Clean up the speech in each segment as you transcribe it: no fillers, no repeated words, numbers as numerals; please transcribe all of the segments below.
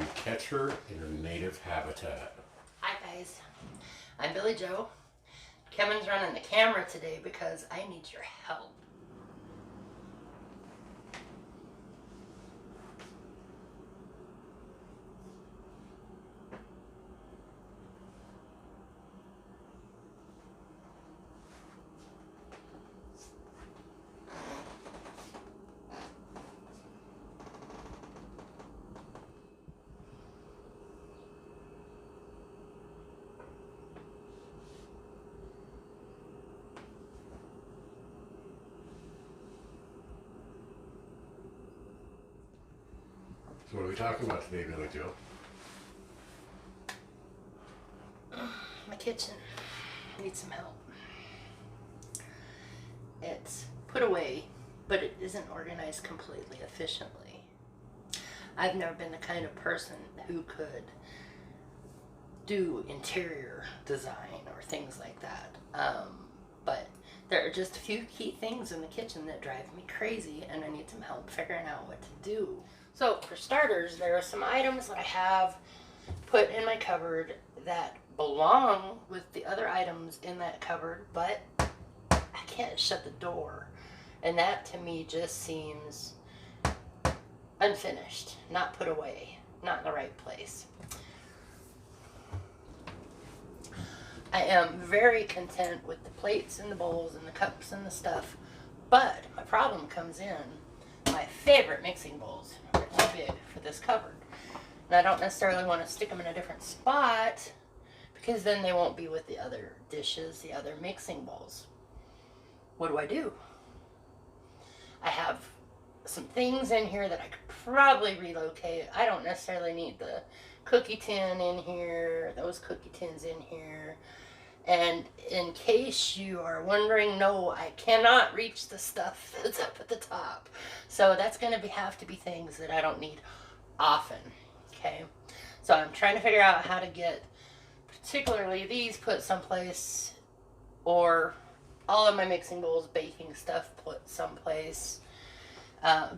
we catch her in her native habitat. Hi guys, I'm Billy Joe. Kevin's running the camera today because I need your help. So what are we talking about today, Billy Joe? My kitchen needs some help. It's put away, but it isn't organized completely efficiently. I've never been the kind of person who could do interior design or things like that. But there are just a few key things in the kitchen that drive me crazy, and I need some help figuring out what to do. So for starters, there are some items that I have put in my cupboard that belong with the other items in that cupboard, but I can't shut the door. And that to me just seems unfinished, not put away, not in the right place. I am very content with the plates and the bowls and the cups and the stuff, but my problem comes in my favorite mixing bowls are too big for this cupboard. And I don't necessarily want to stick them in a different spot because then they won't be with the other dishes, the other mixing bowls. What do? I have some things in here that I could probably relocate. I don't necessarily need the cookie tin in here, those cookie tins in here. And in case you are wondering, no, I cannot reach the stuff that's up at the top. So that's going to have to be things that I don't need often. Okay. So I'm trying to figure out how to get particularly these put someplace, or all of my mixing bowls, baking stuff put someplace,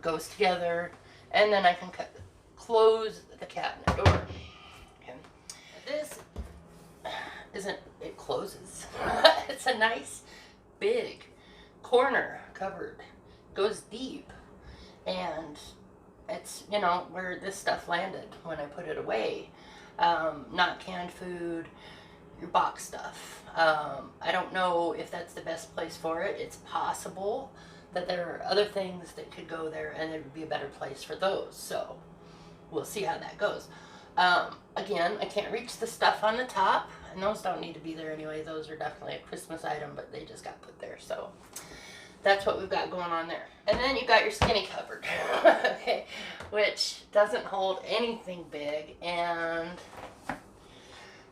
goes together, and then I can close the cabinet door. Okay. This isn't, it closes. It's a nice big corner cupboard, goes deep, and it's, you know, where this stuff landed when I put it away. Not canned food, your box stuff. I don't know if that's the best place for it. It's possible that there are other things that could go there and there would be a better place for those, so we'll see how that goes. Again, I can't reach the stuff on the top, and those don't need to be there anyway. Those are definitely a Christmas item, but they just got put there, so that's what we've got going on there. And then you got your skinny cupboard, okay, which doesn't hold anything big, and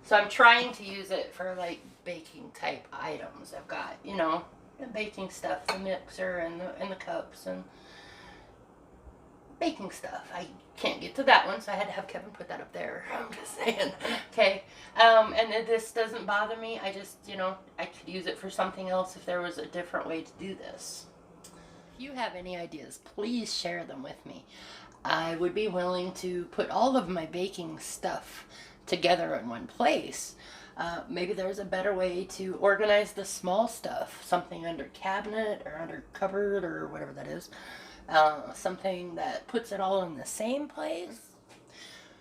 so I'm trying to use it for like baking type items. I've got, you know, the baking stuff, the mixer and the cups and baking stuff. I can't get to that one, so I had to have Kevin put that up there. I'm just saying. Okay. And this doesn't bother me. I just, you know, I could use it for something else if there was a different way to do this. If you have any ideas, please share them with me. I would be willing to put all of my baking stuff together in one place. Maybe there's a better way to organize the small stuff, something under cabinet or under cupboard or whatever that is. Something that puts it all in the same place.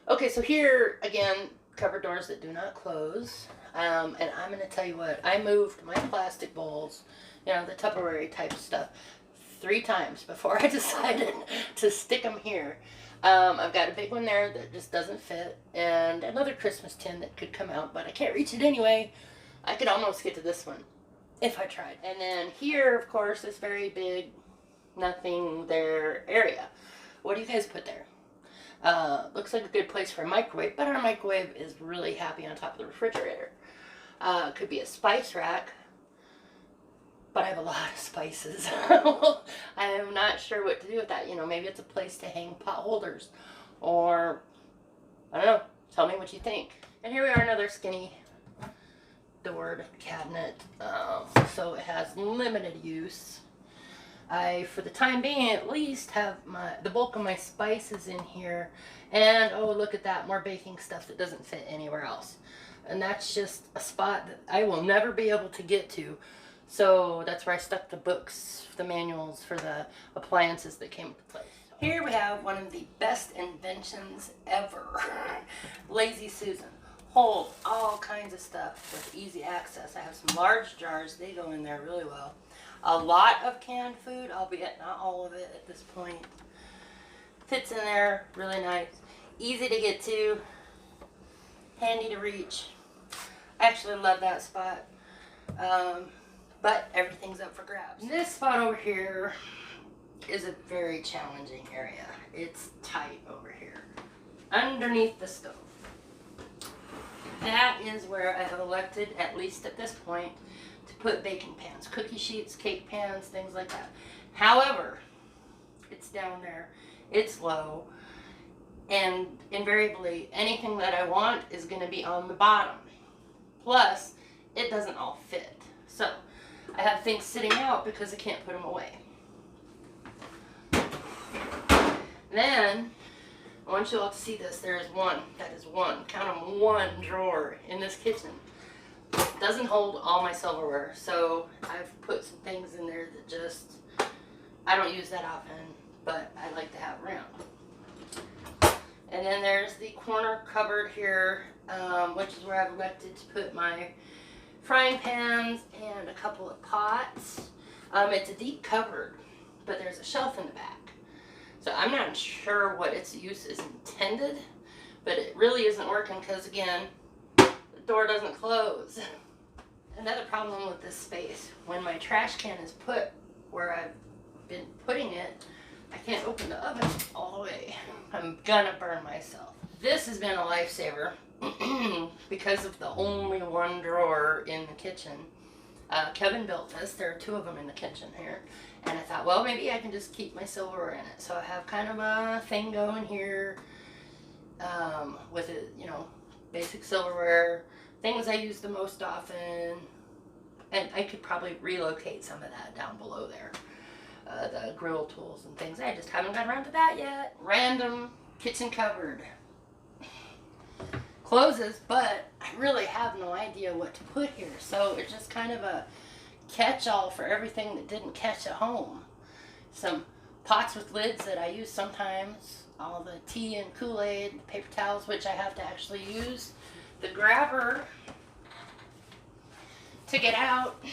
Okay, so here again, cupboard doors that do not close. And I'm going to tell you what, I moved my plastic bowls, you know, the Tupperware type stuff, 3 times before I decided to stick them here. I've got a big one there that just doesn't fit, and another Christmas tin that could come out, but I can't reach it anyway. I could almost get to this one if I tried. And then here, of course, this very big nothing there area. What do you guys put there? Looks like a good place for a microwave, but our microwave is really happy on top of the refrigerator. Could be a spice rack, but I have a lot of spices. I am not sure what to do with that. You know, maybe it's a place to hang pot holders, or I don't know. Tell me what you think. And here we are, another skinny doored cabinet. So it has limited use. I, for the time being at least, have the bulk of my spices in here. And oh, look at that, more baking stuff that doesn't fit anywhere else. And that's just a spot that I will never be able to get to. So that's where I stuck the books, the manuals for the appliances that came with the place. Here we have one of the best inventions ever. Lazy Susan. Hold all kinds of stuff with easy access. I have some large jars. They go in there really well. A lot of canned food, albeit not all of it at this point. Fits in there, really nice. Easy to get to. Handy to reach. I actually love that spot. But everything's up for grabs. This spot over here is a very challenging area. It's tight over here. Underneath the stove. That is where I have elected, at least at this point, to put baking pans, cookie sheets, cake pans, things like that. However, it's down there, it's low, and invariably anything that I want is going to be on the bottom. Plus, it doesn't all fit. So, I have things sitting out because I can't put them away. Then, I want you all to see this. There is one, count them, one drawer in this kitchen. It doesn't hold all my silverware, so I've put some things in there that just, I don't use that often, but I like to have around. And then there's the corner cupboard here, which is where I've elected to put my frying pans and a couple of pots. It's a deep cupboard, but there's a shelf in the back. So I'm not sure what its use is intended, but it really isn't working because, again, the door doesn't close. Another problem with this space, when my trash can is put where I've been putting it, I can't open the oven all the way. I'm gonna burn myself. This has been a lifesaver because of the only one drawer in the kitchen. Kevin built this. There are two of them in the kitchen here. And I thought, well, maybe I can just keep my silverware in it. So I have kind of a thing going here with it, you know, basic silverware, things I use the most often. And I could probably relocate some of that down below there. The grill tools and things. I just haven't got around to that yet. Random kitchen cupboard. Closes, but I really have no idea what to put here. So it's just kind of a catch-all for everything that didn't catch at home. Some pots with lids that I use sometimes. All the tea and Kool-Aid, the paper towels, which I have to actually use the grabber to get out.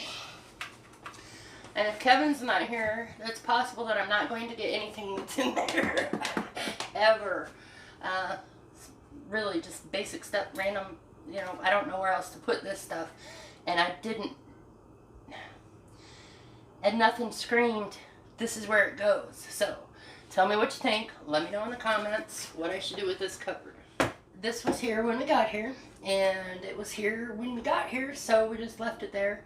And if Kevin's not here, it's possible that I'm not going to get anything that's in there ever. Really just basic stuff, random, you know, I don't know where else to put this stuff. And I didn't, and nothing screamed, this is where it goes. So, tell me what you think. Let me know in the comments what I should do with this cupboard. This was here when we got here, and it was here when we got here, so we just left it there.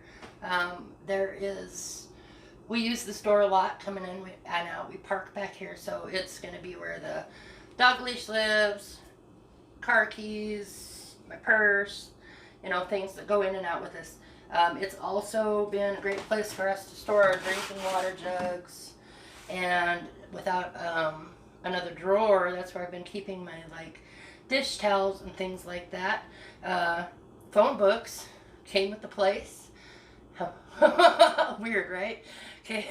We use the store a lot coming in, and out. We park back here, so it's going to be where the dog leash lives, car keys, my purse, you know, things that go in and out with this. It's also been a great place for us to store our drinking water jugs, and without another drawer, that's where I've been keeping my like dish towels and things like that. Phone books came with the place. Weird, right? Okay.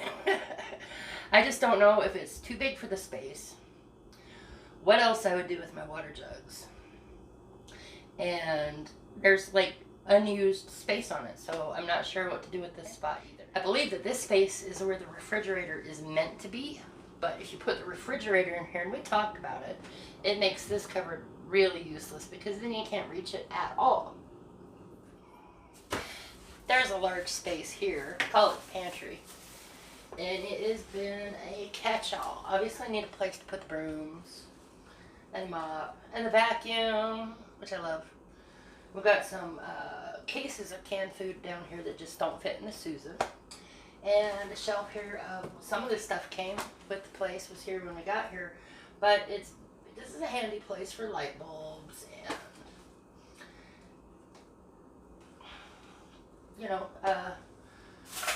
I just don't know if it's too big for the space. What else I would do with my water jugs? And there's like unused space on it, so I'm not sure what to do with this spot either. I believe that this space is where the refrigerator is meant to be, but if you put the refrigerator in here, and we talked about it, it makes this cupboard really useless because then you can't reach it at all. There's a large space here. I call it pantry. And it has been a catch-all. Obviously I need a place to put the brooms and mop and the vacuum, which I love. We've got some cases of canned food down here that just don't fit in the Susan. And the shelf here, some of this stuff came with the place, was here when we got here. But this is a handy place for light bulbs and, you know,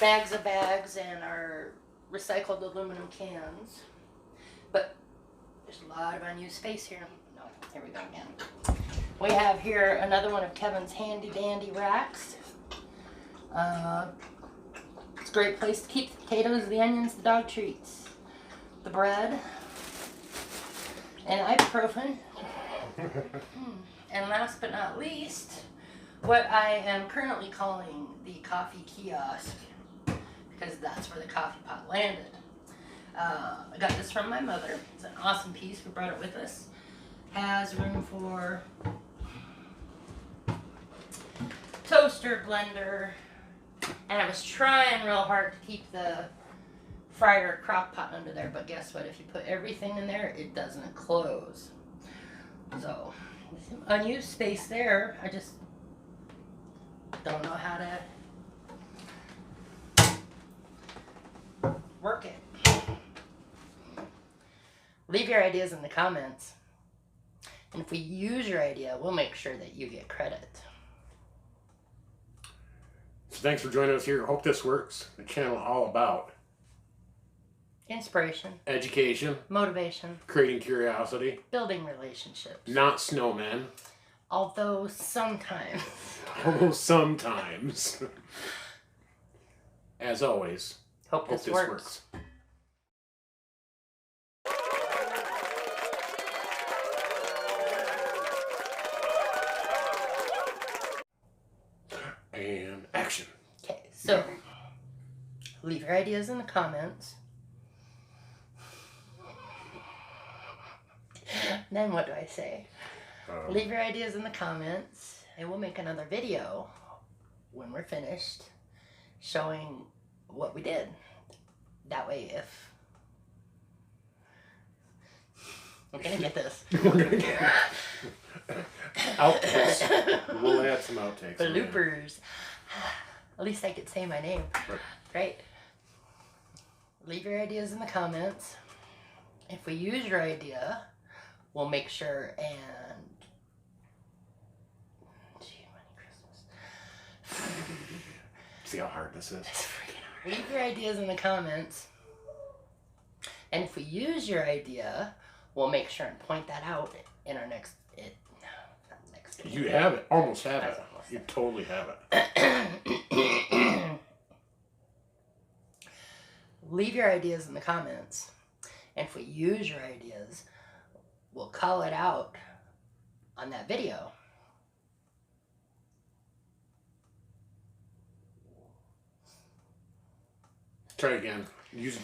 bags of bags and our recycled aluminum cans. But there's a lot of unused space here. No, here we go again. We have here another one of Kevin's handy dandy racks. It's a great place to keep the potatoes, the onions, the dog treats, the bread, and ibuprofen. And last but not least, what I am currently calling the coffee kiosk, because that's where the coffee pot landed. I got this from my mother. It's an awesome piece. We brought it with us. Has room for toaster, blender, and I was trying real hard to keep the fryer crock pot under there, but guess what? If you put everything in there, it doesn't close. So, some unused space there. I just don't know how to work it. Leave your ideas in the comments. And if we use your idea, we'll make sure that you get credit. So thanks for joining us here. Hope this works. The channel all about Inspiration, education, motivation, creating curiosity, building relationships. not snowmen. Although sometimes. Oh, sometimes. As always, Hope this works. And action. Okay, so leave your ideas in the comments. Then what do I say? Leave your ideas in the comments, and we'll make another video when we're finished showing what we did. That way, if we're gonna get this. Outtakes. We'll add some outtakes. Bloopers. At least I could say my name. Right. Leave your ideas in the comments. If we use your idea, we'll make sure and... Gee, Merry Christmas. See how hard this is? It's freaking hard. Leave your ideas in the comments. And if we use your idea, we'll make sure and point that out in our next... You have it. Almost have it. You totally have it. Leave your ideas in the comments. And if we use your ideas, we'll call it out on that video. Try again. Use